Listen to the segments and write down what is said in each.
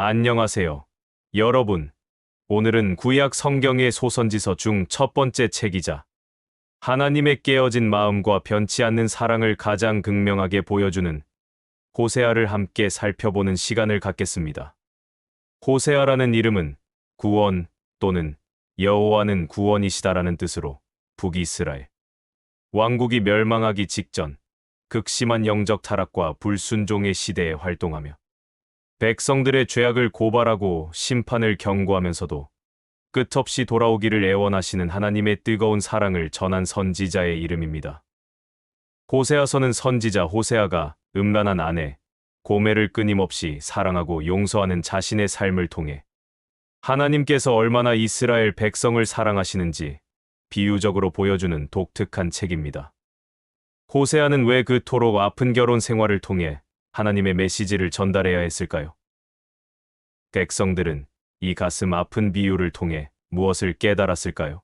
안녕하세요, 여러분. 오늘은 구약 성경의 소선지서 중 첫 번째 책이자 하나님의 깨어진 마음과 변치 않는 사랑을 가장 극명하게 보여주는 호세아를 함께 살펴보는 시간을 갖겠습니다. 호세아라는 이름은 구원 또는 여호와는 구원이시다라는 뜻으로 북이스라엘 왕국이 멸망하기 직전 극심한 영적 타락과 불순종의 시대에 활동하며 백성들의 죄악을 고발하고 심판을 경고하면서도 끝없이 돌아오기를 애원하시는 하나님의 뜨거운 사랑을 전한 선지자의 이름입니다. 호세아서는 선지자 호세아가 음란한 아내 고멜을 끊임없이 사랑하고 용서하는 자신의 삶을 통해 하나님께서 얼마나 이스라엘 백성을 사랑하시는지 비유적으로 보여주는 독특한 책입니다. 호세아는 왜 그토록 아픈 결혼 생활을 통해 하나님의 메시지를 전달해야 했을까요? 백성들은 이 가슴 아픈 비유를 통해 무엇을 깨달았을까요?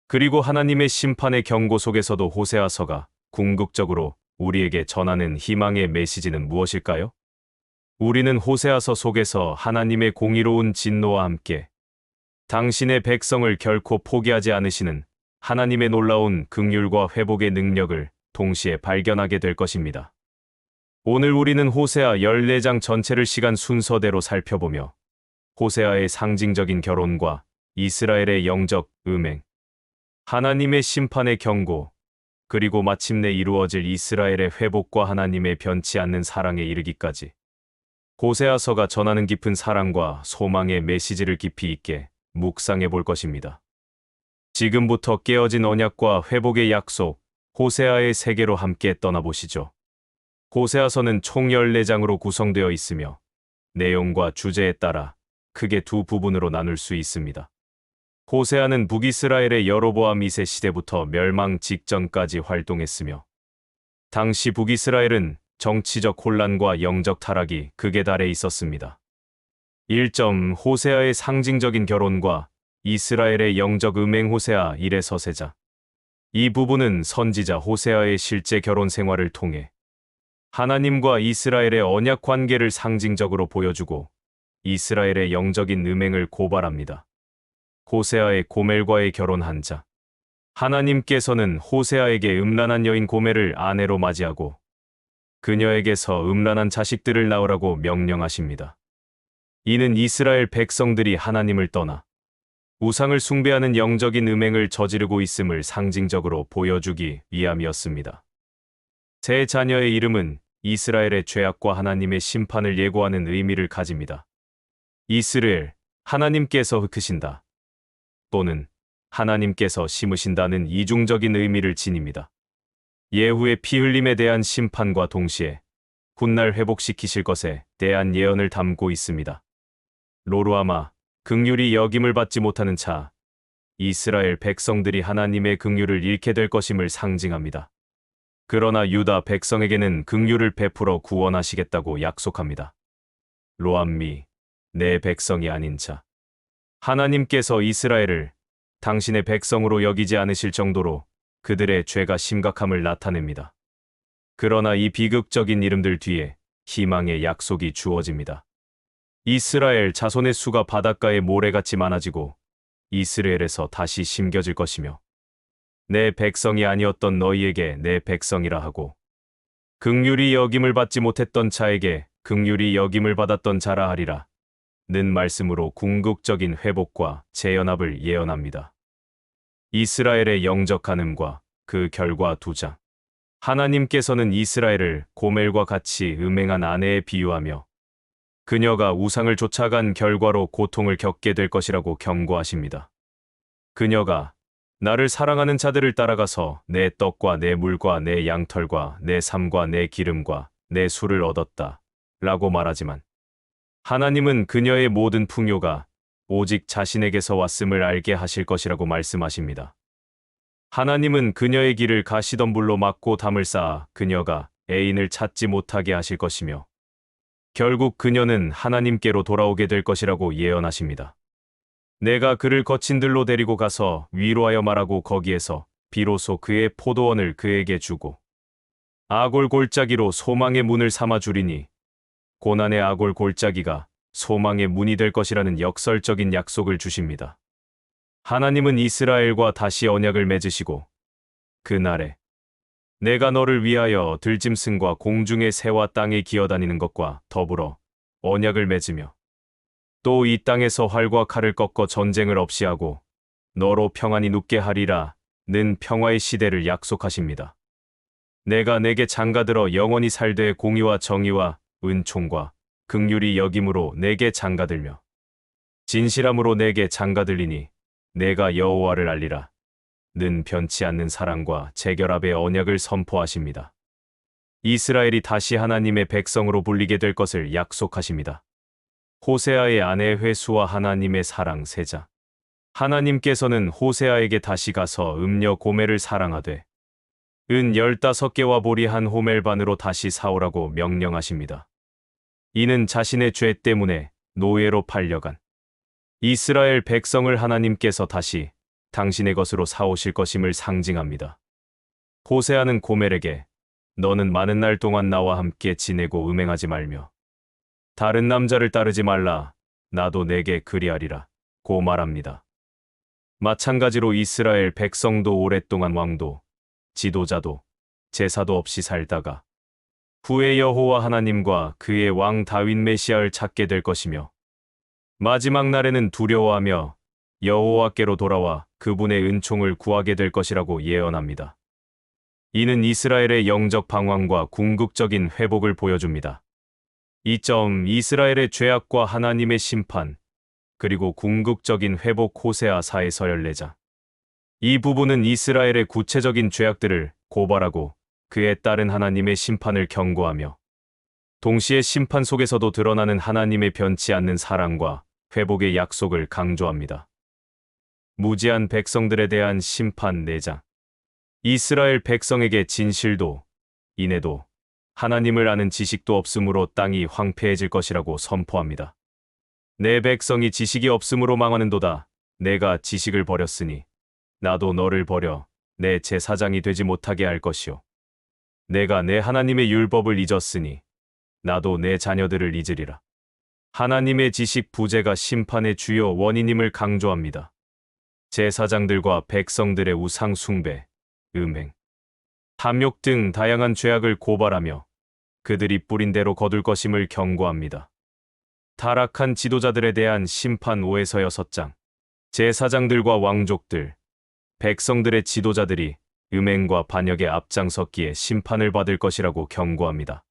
그리고 하나님의 심판의 경고 속에서도 호세아서가 궁극적으로 우리에게 전하는 희망의 메시지는 무엇일까요? 우리는 호세아서 속에서 하나님의 공의로운 진노와 함께 당신의 백성을 결코 포기하지 않으시는 하나님의 놀라운 긍휼과 회복의 능력을 동시에 발견하게 될 것입니다. 오늘 우리는 호세아 14장 전체를 시간 순서대로 살펴보며 호세아의 상징적인 결혼과 이스라엘의 영적 음행, 하나님의 심판의 경고, 그리고 마침내 이루어질 이스라엘의 회복과 하나님의 변치 않는 사랑에 이르기까지 호세아서가 전하는 깊은 사랑과 소망의 메시지를 깊이 있게 묵상해 볼 것입니다. 지금부터 깨어진 언약과 회복의 약속, 호세아의 세계로 함께 떠나보시죠. 호세아서는 총 14장으로 구성되어 있으며 내용과 주제에 따라 크게 두 부분으로 나눌 수 있습니다. 호세아는 북이스라엘의 여로보암 2세 시대부터 멸망 직전까지 활동했으며 당시 북이스라엘은 정치적 혼란과 영적 타락이 극에 달해 있었습니다. 1점 호세아의 상징적인 결혼과 이스라엘의 영적 음행 호세아 1의 서세자. 이 부분은 선지자 호세아의 실제 결혼 생활을 통해 하나님과 이스라엘의 언약 관계를 상징적으로 보여주고 이스라엘의 영적인 음행을 고발합니다. 호세아의 고멜과의 결혼한 자. 하나님께서는 호세아에게 음란한 여인 고멜을 아내로 맞이하고 그녀에게서 음란한 자식들을 낳으라고 명령하십니다. 이는 이스라엘 백성들이 하나님을 떠나 우상을 숭배하는 영적인 음행을 저지르고 있음을 상징적으로 보여주기 위함이었습니다. 제 자녀의 이름은 이스라엘의 죄악과 하나님의 심판을 예고하는 의미를 가집니다. 이스라엘, 하나님께서 흑으신다. 또는 하나님께서 심으신다는 이중적인 의미를 지닙니다. 예후의 피 흘림에 대한 심판과 동시에 훗날 회복시키실 것에 대한 예언을 담고 있습니다. 로루아마, 긍휼이 여김을 받지 못하는 자, 이스라엘 백성들이 하나님의 긍휼을 잃게 될 것임을 상징합니다. 그러나 유다 백성에게는 긍휼을 베풀어 구원하시겠다고 약속합니다. 로암미, 내 백성이 아닌 자. 하나님께서 이스라엘을 당신의 백성으로 여기지 않으실 정도로 그들의 죄가 심각함을 나타냅니다. 그러나 이 비극적인 이름들 뒤에 희망의 약속이 주어집니다. 이스라엘 자손의 수가 바닷가의 모래같이 많아지고 이스라엘에서 다시 심겨질 것이며 내 백성이 아니었던 너희에게 내 백성이라 하고 긍휼이 여김을 받지 못했던 자에게 긍휼이 여김을 받았던 자라 하리라 는 말씀으로 궁극적인 회복과 재연합을 예언합니다. 이스라엘의 영적 간음과 그 결과 2장. 하나님께서는 이스라엘을 고멜과 같이 음행한 아내에 비유하며 그녀가 우상을 쫓아간 결과로 고통을 겪게 될 것이라고 경고하십니다. 그녀가 나를 사랑하는 자들을 따라가서 내 떡과 내 물과 내 양털과 내 삶과 내 기름과 내 술을 얻었다 라고 말하지만 하나님은 그녀의 모든 풍요가 오직 자신에게서 왔음을 알게 하실 것이라고 말씀하십니다. 하나님은 그녀의 길을 가시덤불로 막고 담을 쌓아 그녀가 애인을 찾지 못하게 하실 것이며 결국 그녀는 하나님께로 돌아오게 될 것이라고 예언하십니다. 내가 그를 거친 들로 데리고 가서 위로하여 말하고 거기에서 비로소 그의 포도원을 그에게 주고 아골 골짜기로 소망의 문을 삼아 주리니 고난의 아골 골짜기가 소망의 문이 될 것이라는 역설적인 약속을 주십니다. 하나님은 이스라엘과 다시 언약을 맺으시고 그날에 내가 너를 위하여 들짐승과 공중의 새와 땅에 기어다니는 것과 더불어 언약을 맺으며 또 이 땅에서 활과 칼을 꺾어 전쟁을 없이 하고 너로 평안히 눕게 하리라 는 평화의 시대를 약속하십니다. 내가 내게 장가들어 영원히 살되 공의와 정의와 은총과 긍휼이 여김으로 내게 장가들며 진실함으로 내게 장가들리니 내가 여호와를 알리라 는 변치 않는 사랑과 재결합의 언약을 선포하십니다. 이스라엘이 다시 하나님의 백성으로 불리게 될 것을 약속하십니다. 호세아의 아내 회수와 하나님의 사랑 세자. 하나님께서는 호세아에게 다시 가서 음녀 고멜을 사랑하되 은 15개와 보리 한 호멜 반으로 다시 사오라고 명령하십니다. 이는 자신의 죄 때문에 노예로 팔려간 이스라엘 백성을 하나님께서 다시 당신의 것으로 사오실 것임을 상징합니다. 호세아는 고멜에게 너는 많은 날 동안 나와 함께 지내고 음행하지 말며 다른 남자를 따르지 말라 나도 내게 그리하리라 고 말합니다. 마찬가지로 이스라엘 백성도 오랫동안 왕도 지도자도 제사도 없이 살다가 후에 여호와 하나님과 그의 왕 다윗 메시아를 찾게 될 것이며 마지막 날에는 두려워하며 여호와께로 돌아와 그분의 은총을 구하게 될 것이라고 예언합니다. 이는 이스라엘의 영적 방황과 궁극적인 회복을 보여줍니다. 이 점 이스라엘의 죄악과 하나님의 심판 그리고 궁극적인 회복 호세아 4에서 14장. 이 부분은 이스라엘의 구체적인 죄악들을 고발하고 그에 따른 하나님의 심판을 경고하며 동시에 심판 속에서도 드러나는 하나님의 변치 않는 사랑과 회복의 약속을 강조합니다. 무지한 백성들에 대한 심판 4장. 이스라엘 백성에게 진실도 인애도 하나님을 아는 지식도 없으므로 땅이 황폐해질 것이라고 선포합니다. 내 백성이 지식이 없으므로 망하는도다. 내가 지식을 버렸으니 나도 너를 버려 내 제사장이 되지 못하게 할 것이요. 내가 내 하나님의 율법을 잊었으니 나도 내 자녀들을 잊으리라. 하나님의 지식 부재가 심판의 주요 원인임을 강조합니다. 제사장들과 백성들의 우상 숭배, 음행, 탐욕 등 다양한 죄악을 고발하며 그들이 뿌린 대로 거둘 것임을 경고합니다. 타락한 지도자들에 대한 심판 5에서 6장. 제사장들과 왕족들, 백성들의 지도자들이 음행과 반역에 앞장섰기에 심판을 받을 것이라고 경고합니다.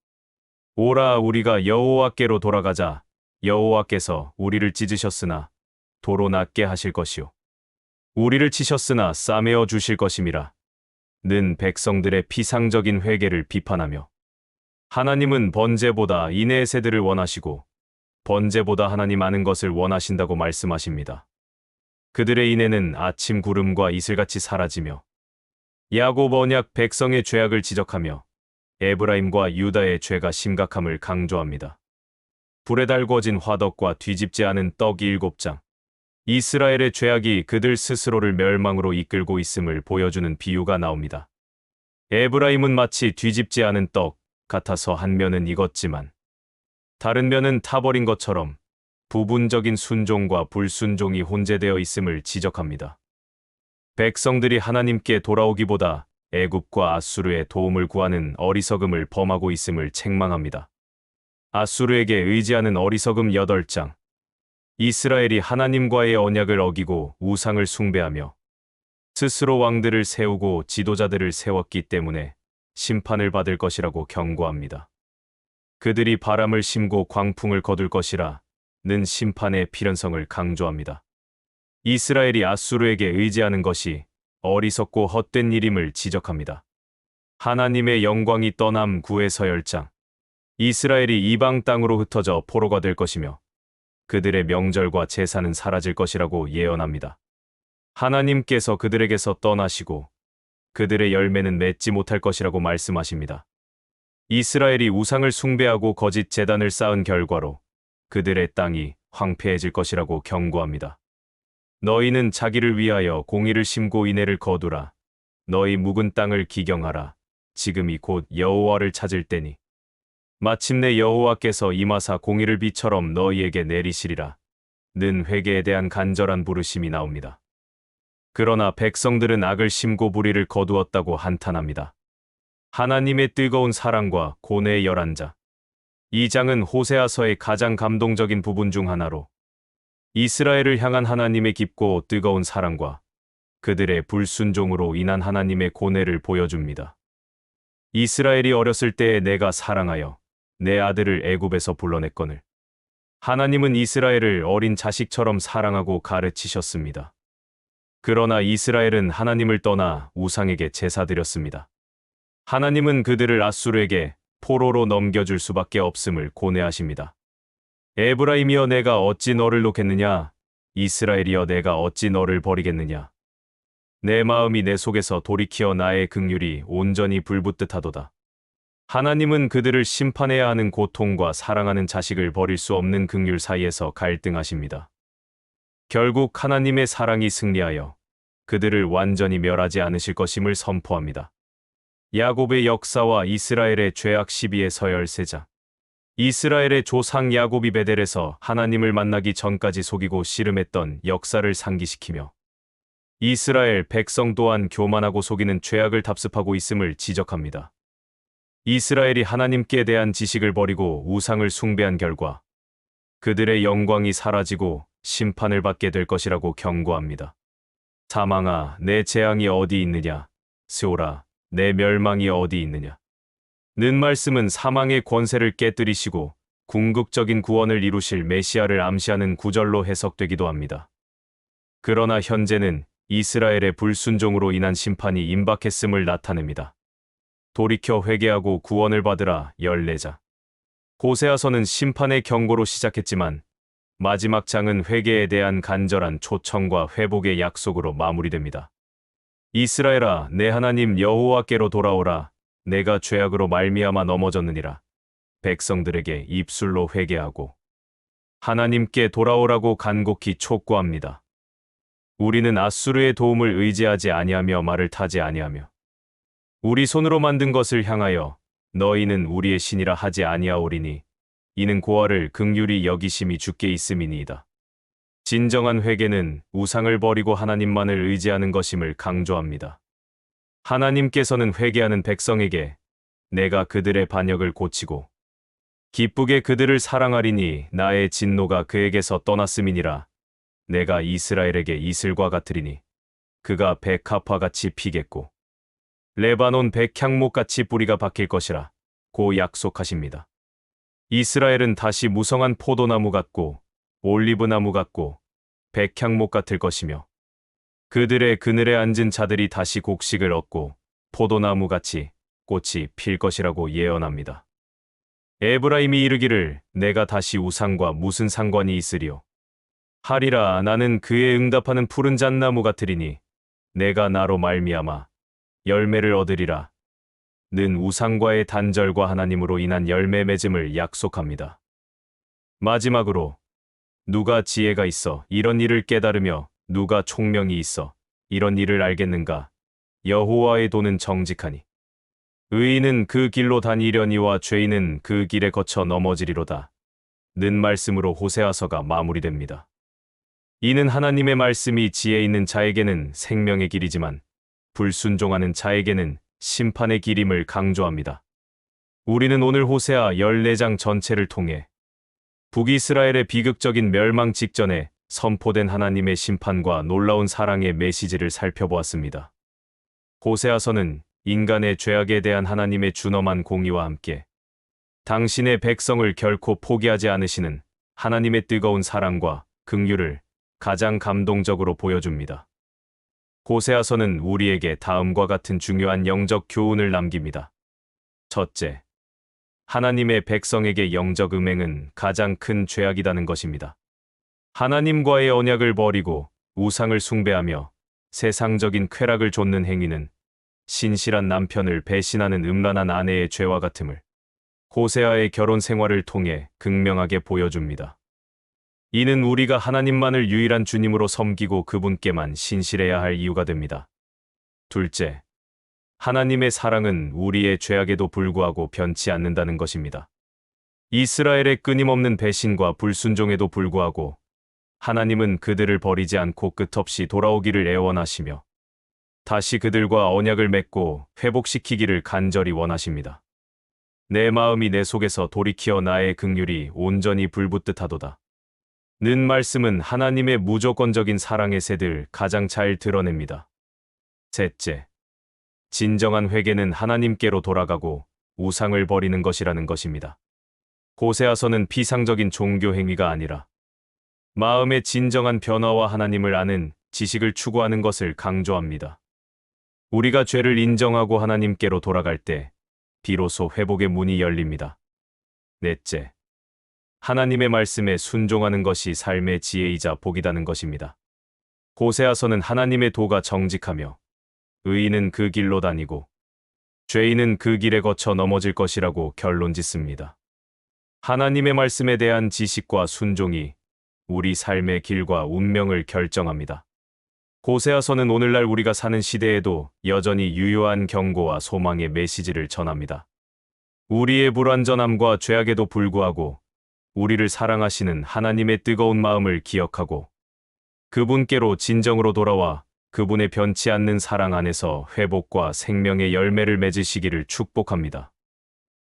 오라 우리가 여호와께로 돌아가자. 여호와께서 우리를 찢으셨으나 도로 낫게 하실 것이요 우리를 치셨으나 싸매어 주실 것임이라. 는 백성들의 피상적인 회개를 비판하며 하나님은 번제보다 인애의 세들을 원하시고 번제보다 하나님 아는 것을 원하신다고 말씀하십니다. 그들의 인애는 아침 구름과 이슬같이 사라지며 야곱 언약 백성의 죄악을 지적하며 에브라임과 유다의 죄가 심각함을 강조합니다. 불에 달궈진 화덕과 뒤집지 않은 떡 7장. 이스라엘의 죄악이 그들 스스로를 멸망으로 이끌고 있음을 보여주는 비유가 나옵니다. 에브라임은 마치 뒤집지 않은 떡 같아서 한 면은 익었지만 다른 면은 타버린 것처럼 부분적인 순종과 불순종이 혼재되어 있음을 지적합니다. 백성들이 하나님께 돌아오기보다 애굽과 아수르의 도움을 구하는 어리석음을 범하고 있음을 책망합니다. 아수르에게 의지하는 어리석음 8장. 이스라엘이 하나님과의 언약을 어기고 우상을 숭배하며 스스로 왕들을 세우고 지도자들을 세웠기 때문에 심판을 받을 것이라고 경고합니다. 그들이 바람을 심고 광풍을 거둘 것이라 는 심판의 필연성을 강조합니다. 이스라엘이 아수르에게 의지하는 것이 어리석고 헛된 일임을 지적합니다. 하나님의 영광이 떠남 9에서 10장. 이스라엘이 이방 땅으로 흩어져 포로가 될 것이며 그들의 명절과 제사는 사라질 것이라고 예언합니다. 하나님께서 그들에게서 떠나시고 그들의 열매는 맺지 못할 것이라고 말씀하십니다. 이스라엘이 우상을 숭배하고 거짓 제단을 쌓은 결과로 그들의 땅이 황폐해질 것이라고 경고합니다. 너희는 자기를 위하여 공의를 심고 인애를 거두라. 너희 묵은 땅을 기경하라. 지금이 곧 여호와를 찾을 때니. 마침내 여호와께서 임하사 공의를 비처럼 너희에게 내리시리라. 는 회개에 대한 간절한 부르심이 나옵니다. 그러나 백성들은 악을 심고 불의를 거두었다고 한탄합니다. 하나님의 뜨거운 사랑과 고뇌의 열한 자. 이 장은 호세아서의 가장 감동적인 부분 중 하나로 이스라엘을 향한 하나님의 깊고 뜨거운 사랑과 그들의 불순종으로 인한 하나님의 고뇌를 보여줍니다. 이스라엘이 어렸을 때에 내가 사랑하여 내 아들을 애굽에서 불러냈거늘. 하나님은 이스라엘을 어린 자식처럼 사랑하고 가르치셨습니다. 그러나 이스라엘은 하나님을 떠나 우상에게 제사드렸습니다. 하나님은 그들을 앗수르에게 포로로 넘겨줄 수밖에 없음을 고뇌하십니다. 에브라임이여 내가 어찌 너를 놓겠느냐? 이스라엘이여 내가 어찌 너를 버리겠느냐? 내 마음이 내 속에서 돌이키어 나의 긍휼이 온전히 불붙듯 하도다. 하나님은 그들을 심판해야 하는 고통과 사랑하는 자식을 버릴 수 없는 긍휼 사이에서 갈등하십니다. 결국 하나님의 사랑이 승리하여 그들을 완전히 멸하지 않으실 것임을 선포합니다. 야곱의 역사와 이스라엘의 죄악 시비의 서열세자. 이스라엘의 조상 야곱이 베델에서 하나님을 만나기 전까지 속이고 씨름했던 역사를 상기시키며 이스라엘 백성 또한 교만하고 속이는 죄악을 답습하고 있음을 지적합니다. 이스라엘이 하나님께 대한 지식을 버리고 우상을 숭배한 결과 그들의 영광이 사라지고 심판을 받게 될 것이라고 경고합니다. 사망아, 내 재앙이 어디 있느냐? 스오라, 내 멸망이 어디 있느냐? 는 말씀은 사망의 권세를 깨뜨리시고 궁극적인 구원을 이루실 메시아를 암시하는 구절로 해석되기도 합니다. 그러나 현재는 이스라엘의 불순종으로 인한 심판이 임박했음을 나타냅니다. 돌이켜 회개하고 구원을 받으라 14자. 호세아서는 심판의 경고로 시작했지만 마지막 장은 회개에 대한 간절한 초청과 회복의 약속으로 마무리됩니다. 이스라엘아, 내 하나님 여호와께로 돌아오라. 내가 죄악으로 말미암아 넘어졌느니라. 백성들에게 입술로 회개하고 하나님께 돌아오라고 간곡히 촉구합니다. 우리는 앗수르의 도움을 의지하지 아니하며 말을 타지 아니하며 우리 손으로 만든 것을 향하여 너희는 우리의 신이라 하지 아니하오리니 이는 고아를 긍휼히 여기심이 주께 있음이니이다. 진정한 회개는 우상을 버리고 하나님만을 의지하는 것임을 강조합니다. 하나님께서는 회개하는 백성에게 내가 그들의 반역을 고치고 기쁘게 그들을 사랑하리니 나의 진노가 그에게서 떠났음이니라. 내가 이스라엘에게 이슬과 같으리니 그가 백합화같이 피겠고 레바논 백향목같이 뿌리가 박힐 것이라 고 약속하십니다. 이스라엘은 다시 무성한 포도나무 같고 올리브나무 같고 백향목 같을 것이며 그들의 그늘에 앉은 자들이 다시 곡식을 얻고 포도나무같이 꽃이 필 것이라고 예언합니다. 에브라임이 이르기를 내가 다시 우상과 무슨 상관이 있으리요? 하리라 나는 그에 응답하는 푸른 잣나무 같으리니 내가 나로 말미암아 열매를 얻으리라. 는 우상과의 단절과 하나님으로 인한 열매 맺음을 약속합니다. 마지막으로 누가 지혜가 있어 이런 일을 깨달으며 누가 총명이 있어 이런 일을 알겠는가? 여호와의 도는 정직하니 의인은 그 길로 다니려니와 죄인은 그 길에 거쳐 넘어지리로다. 는 말씀으로 호세아서가 마무리됩니다. 이는 하나님의 말씀이 지혜 있는 자에게는 생명의 길이지만 불순종하는 자에게는 심판의 길임을 강조합니다. 우리는 오늘 호세아 14장 전체를 통해 북이스라엘의 비극적인 멸망 직전에 선포된 하나님의 심판과 놀라운 사랑의 메시지를 살펴보았습니다. 호세아서는 인간의 죄악에 대한 하나님의 준엄한 공의와 함께 당신의 백성을 결코 포기하지 않으시는 하나님의 뜨거운 사랑과 긍휼을 가장 감동적으로 보여줍니다. 호세아서는 우리에게 다음과 같은 중요한 영적 교훈을 남깁니다. 첫째, 하나님의 백성에게 영적 음행은 가장 큰 죄악이라는 것입니다. 하나님과의 언약을 버리고 우상을 숭배하며 세상적인 쾌락을 좇는 행위는 신실한 남편을 배신하는 음란한 아내의 죄와 같음을 호세아의 결혼 생활을 통해 극명하게 보여줍니다. 이는 우리가 하나님만을 유일한 주님으로 섬기고 그분께만 신실해야 할 이유가 됩니다. 둘째, 하나님의 사랑은 우리의 죄악에도 불구하고 변치 않는다는 것입니다. 이스라엘의 끊임없는 배신과 불순종에도 불구하고 하나님은 그들을 버리지 않고 끝없이 돌아오기를 애원하시며 다시 그들과 언약을 맺고 회복시키기를 간절히 원하십니다. 내 마음이 내 속에서 돌이키어 나의 긍휼이 온전히 불붙듯하도다. 는 말씀은 하나님의 무조건적인 사랑의 새들 가장 잘 드러냅니다. 셋째, 진정한 회개는 하나님께로 돌아가고 우상을 버리는 것이라는 것입니다. 호세아서는 피상적인 종교 행위가 아니라 마음의 진정한 변화와 하나님을 아는 지식을 추구하는 것을 강조합니다. 우리가 죄를 인정하고 하나님께로 돌아갈 때 비로소 회복의 문이 열립니다. 넷째, 하나님의 말씀에 순종하는 것이 삶의 지혜이자 복이라는 것입니다. 호세아서는 하나님의 도가 정직하며 의인은 그 길로 다니고 죄인은 그 길에 거쳐 넘어질 것이라고 결론짓습니다. 하나님의 말씀에 대한 지식과 순종이 우리 삶의 길과 운명을 결정합니다. 호세아서는 오늘날 우리가 사는 시대에도 여전히 유효한 경고와 소망의 메시지를 전합니다. 우리의 불완전함과 죄악에도 불구하고 우리를 사랑하시는 하나님의 뜨거운 마음을 기억하고 그분께로 진정으로 돌아와 그분의 변치 않는 사랑 안에서 회복과 생명의 열매를 맺으시기를 축복합니다.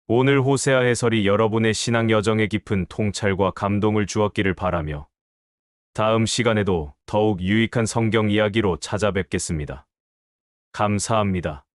오늘 호세아 해설이 여러분의 신앙 여정에 깊은 통찰과 감동을 주었기를 바라며 다음 시간에도 더욱 유익한 성경 이야기로 찾아뵙겠습니다. 감사합니다.